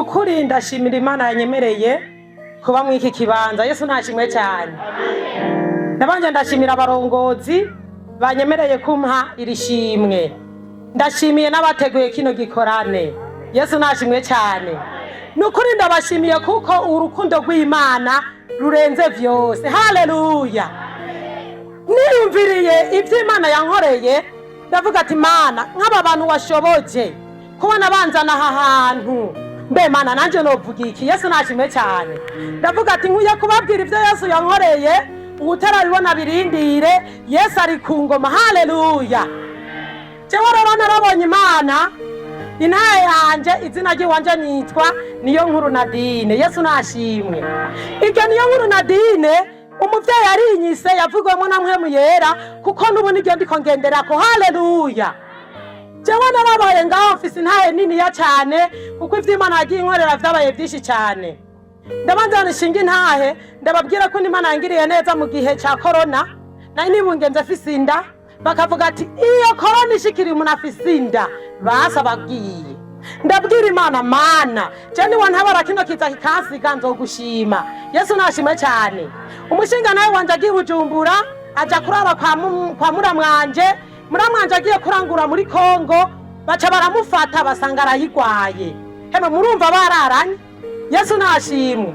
nukuri ndashimira Imana yanyemereye kuba mu iki kibanza. Yesu nashimwe cyane. Nabanje ndashimira abarongozi banyemereye kumpa irishimwe. Ndashimiye n'abateguye kino gikorane. Yesu nashimwe cyane. Nukuri ndabashimiye kuko urukundo rw'Imana rurenze vyose. Haleluya. Niyumviriye ivyo Imana yankoreye, ndavuga ati Mana, nk'aba bantu washoboje kubona banzana aha hantu, mbe Mana nanje novuga iki? Yesu nashimwe cyane. Ndavuga ati nkwiye kubabwira ivyo Yesu yankoreye, utarabibona birindire. Yesu ari ku ngoma. Haleluya. Jewe rero narabonye Imana. Intaye yanje izina ry'iwanje nitwa Niyonkuru Nadine. Yesu nashimwe. Iryo Niyonkuru Nadine umuvyeyi yarinyise yavugwemo na Mpwemu Yera kuko nubu niryo ndiko ngenderako. Haleluya. Jewe narabaye ngaho mfise intaye niniya cyane kuko ivyo Imana yagiye inkorera vyabaye vyinshi cyane. Ndabanza nishinga intahe ndababwira ko Imana yangiriye neza mu gihe ca corona. Nari nibungenze afise inda, bakavuga ati iyo corona ishikiri umuntu afise inda basa bagiye. Ndabwira Imana, Mana cyane wantabara kino kiza kikasiga nzogushima. Yesu nashimwe cyane. Umushinga nawe wanje agiye Bujumbura aja kurara kwa muramwanje. Muramwanje agiye kurangura muri Kongo, baca baramufata basanga arayigwaye. Hema murumva bararanye. Yesu nashimwe.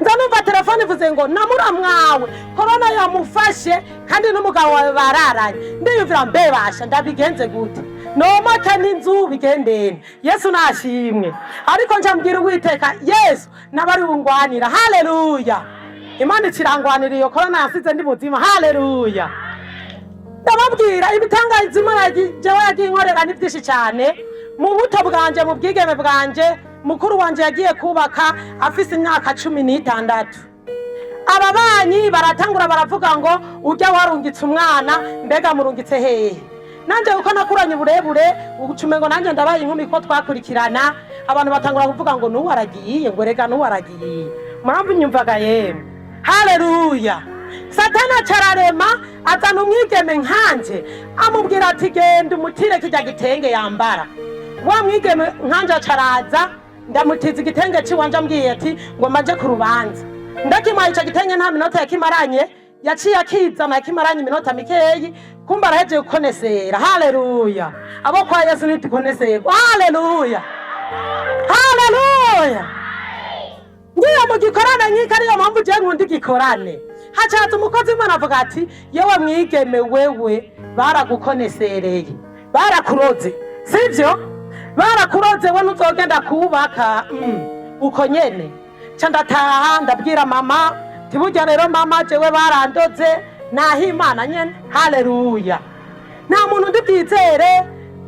Nza numva telefone ivuze ngo na muramwawe corona yamufashe kandi n'umugabo wawe bararanye. Ndiyumvira mbe basha ndabigenze gute? Nomaka n'inzu bigendene. Yesu nashimwe. Ariko nje mbwira Uwiteka, Yesu nabari ungwanira. Haleluya. Imana ikirangwanira iyo corona yasize ndi muzima. Haleluya. Ndababwira ibitangaza Imana jewe yagiye inkorera ni byinshi cyane. Mu buto bwanje, mu bwigeme bwanje, mukuru wanje yagiye kubaka afise imyaka 16. Ababanyi baratangura baravuga ngo ujya warungitse umwana, mbega murungitse hehe? Nanje uko nakuranye burebure ugucume ngo nanje ndabaye inkumi ko twakurikirana, abantu batangura kuvuga ngo nuwo aragiye, ngo rega nuwo aragiye. Murambu nyumvaga yemwe. Haleluya. Satana cararema azana umwigeme nkanje, amubwira ati genda umutire kijya gitenge yambara. Wa mwigeme nkanje acaraza, ndamutiza igitenge ciwanje ambwiye ati ngo maje ku rubanza. Ndakimaye ico gitenge nta minota yakimaranye, yaciye akizana yakimaranye iminota mikeyi, kumba araheje gukonesera. Haleluya. Abo kwa Yesu nitikonesera. Haleluya. Haleluya. Ngiye mu gikorane nk'iki ariyo mpamvu je nkundi gikorane. Hacaza umukozi w'Imana avuga ati yewe mwigeme wewe baragukonesereye, barakuroze, sivyo? Barakuroze we nuzogenda kubaka uko nyene. Ca ndataha ndabwira mama, tiburya rero mama jewe barandoze naho Imana nyene. Haleluya. Nta muntu ndibwizere,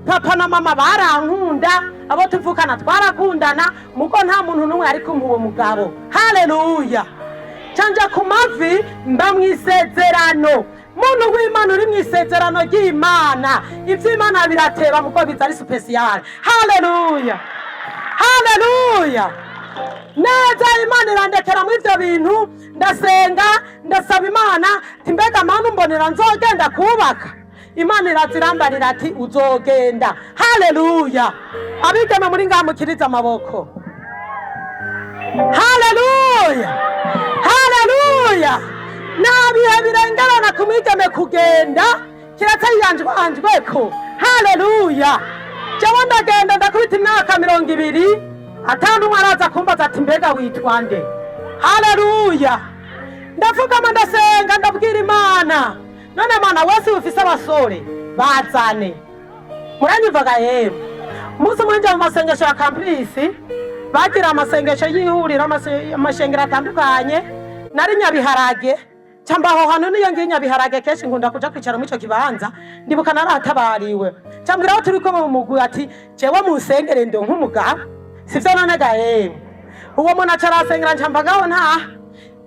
papa na mama barankunda, abo tuvukana twarakundana, muko nta muntu numwe ari kumpa uwo mugabo. Haleluya. Canja ku mavi mba mwisezerano. Muntu w'Imana uri mwisezerano ry'Imana, ivyo Imana birateba muko bizari special. Haleluya. Haleluya. Neza Imana irandekera mu ivyo bintu, ndasenga ndasaba Imana timbega manu mbonera nzogenda kubaka. Imana irazirambarira ati uzogenda. Haleluya. Abigeme muri ngamukiriza amaboko. Haleluya. Haleluya. Nabihe birengerana kumwigeme kugenda kiratayyanjweko. Haleluya. Jewe ndagenda ndakubita imyaka 20, atantu araza kumbaza ati mbega witwa nde? Haleluya. Ndavugama ndasenga ndabwira Imana, none Mana wese ufise abasore bazane. Muranyumvaga yewe. Muzi mwanje mu masengesho ya Campus bagira amasengesho y'ihuriro amashengero atandukanye, nari Nyabiharage. Cambaho hano niyo ngiye Nyabiharage keshi nkunda kuja kwicara mu ico kibanza, ndibuka naratabariwe. Cambwira aho turi ko mu mugwi ati jewe mu nsengere ndo nk'umugabo. Sivyo none gaye. Uwo muntu acarasengera ncambagaho nta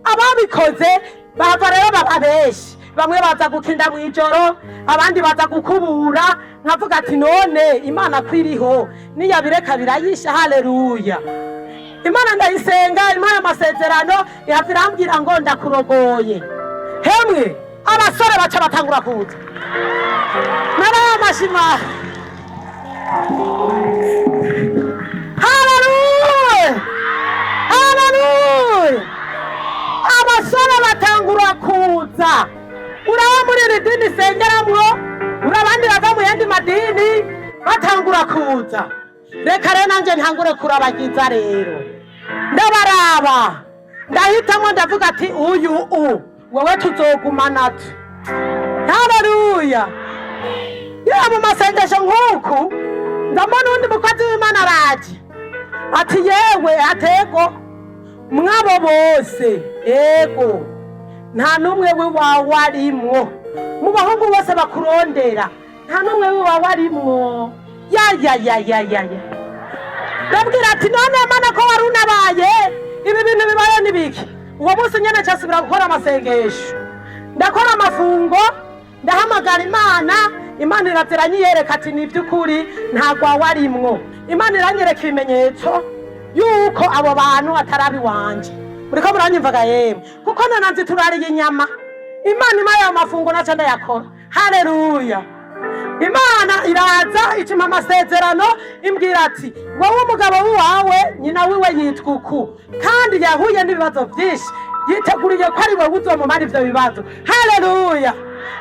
ababikoze bava rero bababeshi. Bamwe baza gukinda mu ijoro, abandi baza gukubura, nkavuga ati none Imana kwiriho niyabireka birayisha. Haleluya. Imana ndayisenga, Imana amasezerano irambwira ngo ndakurogoye. Hemwe abasore baca batangura kuza. Nara amashima. Haleluya. kuza. Uraba muri iri dini sengeramwo, urabandi bava mu yandi madini batangura kuza. Reka rero nanje ntangure kurabagiza rero. Ndabaraba. Ndahitamwo ndavuga ati uyu wewe tuzogumana tu. Haleluya. Ya mu masengesho nk'uku ndabona undi mukozi w'Imana araje. Ati yewe atego mwabo bose ego nta numwe wiwawe arimwo mu bahungu bose bakurondera nta numwe wiwawe arimwo ya ndabwira ati none Mana ko wari unabaye ibi bintu bibaye nibiki uwo munsi nyene cyasubira gukora amasengesho ndakora amafungo ndahamagara Imana irateranye yereka ati ni by'ukuri ntabwo warimwo Imana iranyereka ibimenyetso yuko abo bantu atarabi wanje uriko muranyumvaga yemwe kuko nananzi turariye inyama Imana imaye amafungo naca ndayakora haleluya Imana iraza icima amasezerano imbwira ati wowe umugabo wawe nyina wiwe yitwa uku kandi yahuye n'ibibazo byinshi yiteguriye ko ari wowe uzomumara ivyo bibazo haleluya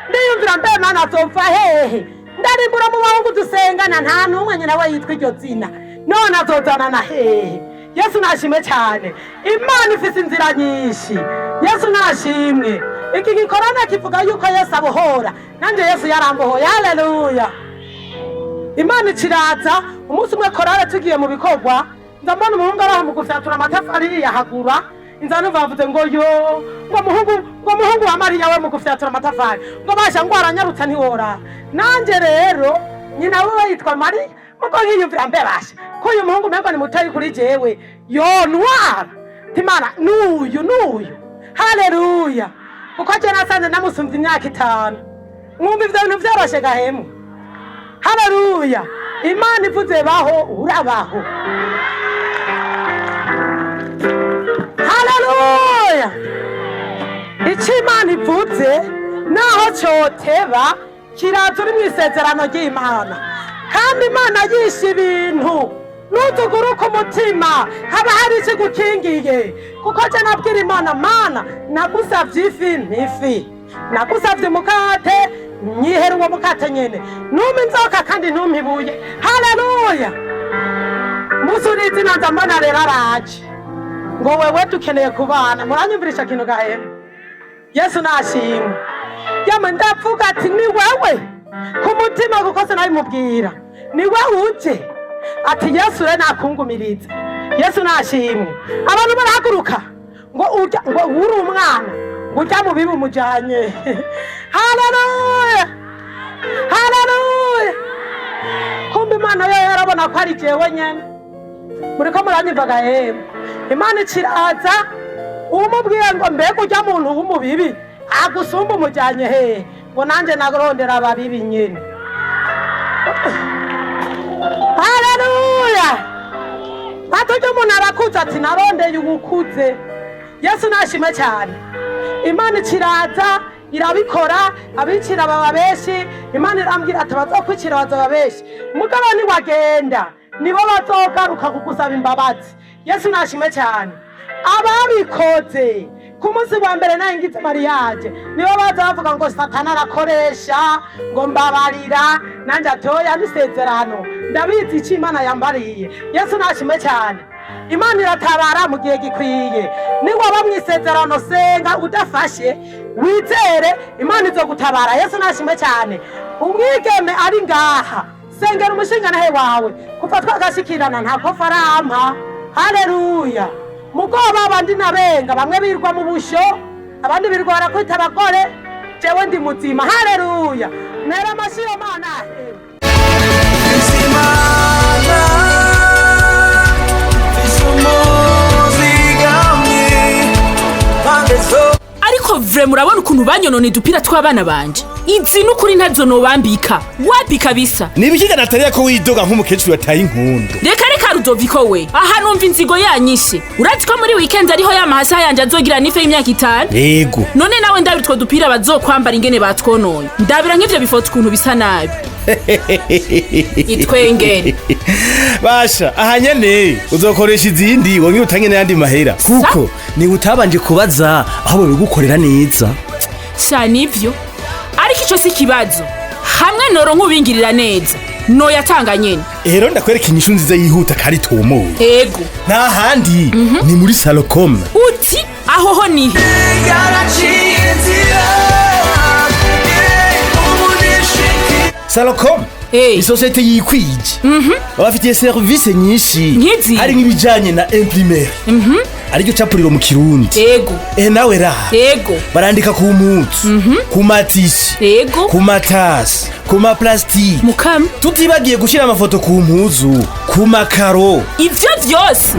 ndiyumvira mbe Mana azopfa hehe ndarimbura mu bahungu dusengana nta numwe nyina we yitwa iryo zina none azozana na hehe Yesu nashimwe cyane Imana ifise inzira nyinshi Yesu nashimwe iki gikorana kivuga yuko Yesu abohora nanje Yesu yarambohoye haleluya Imana ikiraza umunsi umwe korale tugiye mu bikorwa ndabona umuhungu araho mu gufyatura amatafari yahagura inzano bavuze ngo yo ngo muhungu wa Mariya we mu gufyatura amatafari ngo basha ngo aranyarutsa ntiwora nanje rero nyina we yitwa Mariya muko nkiyumvira mbe basha ko uyu muhungu mpemba ni mutari kuri jewe yo ntwara timana nuyu haleluya kuko je nasanze namusumvye imyaka 5 mwumva ivyo bintu vyoroshe gahemu haleluya Imana ivuze baho urabaho haleluya ico Imana ivuze naho coteba kiraza uri mwisezerano ry'Imana kandi Imana yishe ibintu nutuguruka umutima haba hari ikigukingiye kuko je nabwira Imana Mana nagusavye ifi n'ifi nagusavye mukate nyihera uwo mukate nyene numa inzoka kandi ntumpibuye haleluya musurizi nanza mbona rero araje ngo wewe dukeneye kubana muranyumvirisha kintu gahemu Yesu nashimwe yamwe ndavuga ati ni wewe ku mutima kuko sinabimubwira ni wewe uje ati Yesu re nakungumiriza Yesu nashimwe abantu barahaguruka ngo uri umwana urya mu bibi umujanye haleluya kumbe Imana yo yarabona ko ari jewe nyene muriko muranyumvaga yemwe Imana ikiraza umubwiye ngo mbega urya muntu w'umubibi agusumba umujanye he ngo nanje nagorondera ababibi nyene haleluya atuje umuntu arakuze ati narondeye ugukuze Yesu nashime cyane Imana ikiraza irabikora abicira baba beshi Imana irambwira ati bazokwicira bazaba beshi mugabo ni wagenda nibo bazogaruka kugusaba imbabazi Yesu nashime cyane ababikoze ku munsi wa mbere nayingize mariage nibo baza bavuga ngo Satana arakoresha ngo mbabarira nanje atoya nisezerano ndabizi iki Imana yambariye Yesu nashime cyane Imana iratabara mu gihe gikwiye ni waba mwisezerano senga udafashe wizere Imana izogutabara Yesu nashime cyane umwigeme ari ngaha sengera umushinga nahe wawe kuva twagashikirana ntako farampa haleluya mugoba abandi nabenga bamwe birwa mu busho abandi birwa barakwita abagore jewe ndi muzima haleluya nera mashiyo Mana ariko vre murabona ukuntu banyonone dupira tw'abana banje izi n'ukuri ntazo nobambika wapi kabisa nibikiga natariya ko widoga nk'umukecuru yataye inkundu reka Rudoviko we aha numva inzigo yanyishe urazi ko muri weekend ariho yamahasa yanje azogira nife y'imyaka 5 yego none nawe ndabitwo dupira bazokwambara ingene batwonoye ndabira nk'ivyo bifota ukuntu bisa nabi itwengere basha aha nyene uzokoresha izindi wonye utanye n'andi mahera kuko ni utabanje kubaza aho babigukorera neza Shana ivyo ariko ico si ikibazo hamwe noro nk'ubingirira neza noyatanga nyene. Ero ndakwereka inyishu nziza yihuta kandi tumuye. Ego Nta handi ni muri Salocom. uti aho ho nihe? Salocom isosiyete yikwije babafitiye serivisi nyinshi Nkizi? hari nk'ibijanye na imprimeri ariryo capuriro mu kirundi. Ego Nawe raha ego barandika ku mpuzu ku matisi ego ku matasi ku maplastiki mukama tutibagiye gushira amafoto ku mpuzu ku makaro. ivyo vyose